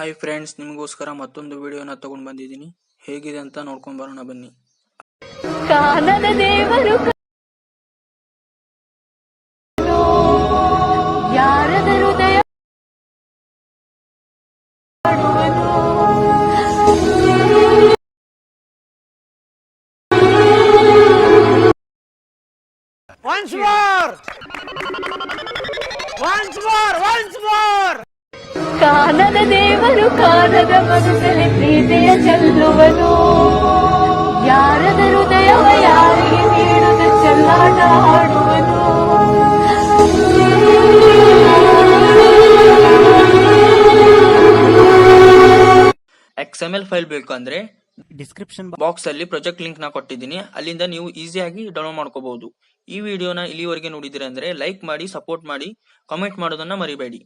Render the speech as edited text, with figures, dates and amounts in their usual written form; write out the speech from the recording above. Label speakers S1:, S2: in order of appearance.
S1: Hi friends, ನಿಮಗೋಸ್ಕರ ಮತ್ತೊಂದು ವಿಡಿಯೋನ ತಗೊಂಡು ಬಂದಿದ್ದೀನಿ. ಹೇಗಿದೆ ಅಂತ ನೋಡ್ಕೊಂಡು ಬರೋಣ ಬನ್ನಿ.
S2: ಕಾನನ ದೇವರು ಯಾರದ ಹೃದಯ ಕಾನನ ದೇವರು ಕಾನದ ಮನಸ್ಸಲ್ಲಿ ಪ್ರೀತಿಯ ಚೆಲ್ಲುವನು. ಯಾರದ ಹೃದಯವ ಯಾರಿಗೆ ನೀಡದ ಚೆಲ್ಲಾಟ ಆಡುವನು.
S1: XML ಫೈಲ್ ಬೇಕು ಅಂದ್ರೆ
S3: ಡಿಸ್ಕ್ರಿಪ್ಷನ್
S1: ಬಾಕ್ಸ್ ಅಲ್ಲಿ ಪ್ರಾಜೆಕ್ಟ್ ಲಿಂಕ್ ನ ಕೊಟ್ಟಿದ್ದೀನಿ. ಅಲ್ಲಿಂದ ನೀವು ಈಸಿಯಾಗಿ ಡೌನ್ಲೋಡ್ ಮಾಡ್ಕೋಬಹುದು. ಈ ವಿಡಿಯೋನ ಇಲ್ಲಿವರೆಗೆ ನೋಡಿದಿರ ಅಂದ್ರೆ ಲೈಕ್ ಮಾಡಿ, ಸಪೋರ್ಟ್ ಮಾಡಿ, ಕಾಮೆಂಟ್ ಮಾಡೋದನ್ನ ಮರಿಬೇಡಿ.